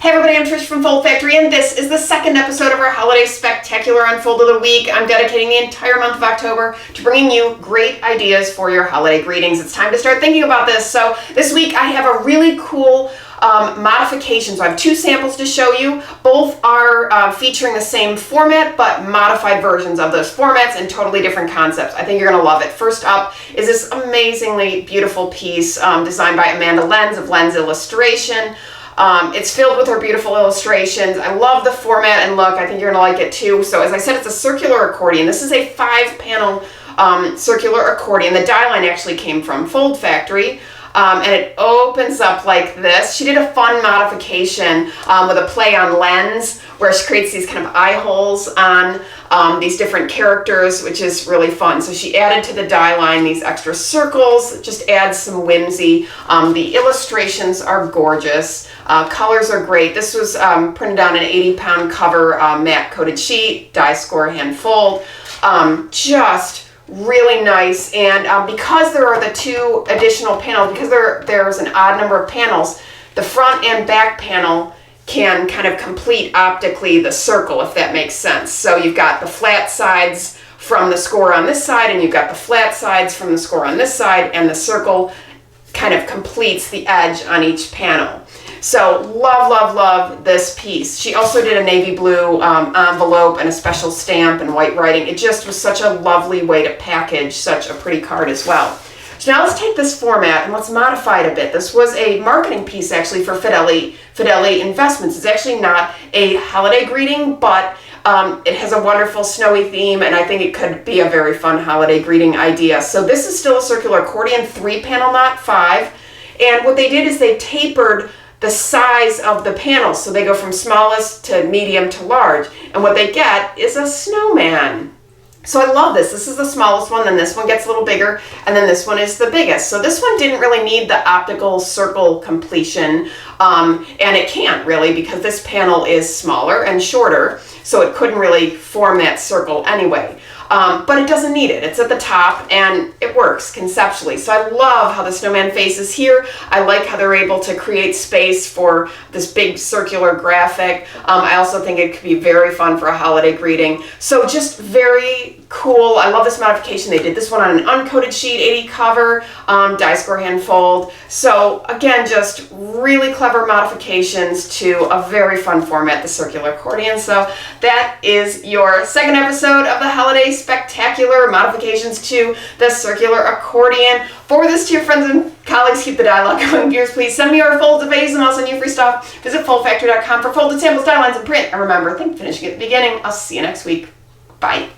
Hey everybody, I'm Trish from Foldfactory, and this is the second episode of our Holiday Spectacular Unfold of the Week. I'm dedicating the entire month of October to bringing you great ideas for your holiday greetings. It's time to start thinking about this. So this week I have a really cool modification. So I have two samples to show you. Both are featuring the same format, but modified versions of those formats and totally different concepts. I think you're going to love it. First up is this amazingly beautiful piece designed by Amanda Lenz of Lenz Illustration. It's filled with her beautiful illustrations. I love the format and look. I think you're going to like it too. So as I said, it's a circular accordion. This is a 5-panel circular accordion. The die line actually came from Foldfactory. And it opens up like this. She did a fun modification with a play on lens, where she creates these kind of eye holes on these different characters, which is really fun. So she added to the die line these extra circles, just adds some whimsy. The illustrations are gorgeous. Colors are great. This was printed on an 80-pound cover matte coated sheet, die score hand fold. Just really nice, and because there are the two additional panels, because there's an odd number of panels, the front and back panel can kind of complete optically the circle, if that makes sense. So you've got the flat sides from the score on this side, and you've got the flat sides from the score on this side, and the circle kind of completes the edge on each panel. So love, love, love this piece. She also did a navy blue envelope and a special stamp and white writing. It just was such a lovely way to package such a pretty card as well. So now let's take this format and let's modify it a bit. This was a marketing piece actually for Fidelity Investments. It's actually not a holiday greeting, but it has a wonderful snowy theme, and I think it could be a very fun holiday greeting idea. So this is still a circular accordion, 3-panel, not 5. And what they did is they tapered the size of the panels, so they go from smallest to medium to large, and what they get is a snowman. So I love this. This is the smallest one, then this one gets a little bigger, and then this one is the biggest. So this one didn't really need the optical circle completion, and it can't really, because this panel is smaller and shorter, so it couldn't really form that circle anyway. But it doesn't need it. It's at the top and it works conceptually. So I love how the snowman face is here. I like how they're able to create space for this big circular graphic. I also think it could be very fun for a holiday greeting. So just very cool. I love this modification. They did this one on an uncoated sheet, 80 cover, die score hand fold. So again, just really clever modifications to a very fun format, the circular accordion. So that is your second episode of the Holiday Spectacular, modifications to the circular accordion. Forward this to your friends and colleagues. Keep the dialogue going. Viewers, please send me your folds of A's and I'll send you free stuff. Visit foldfactory.com for folded samples, die lines, and print. And remember, think finishing at the beginning. I'll see you next week. Bye.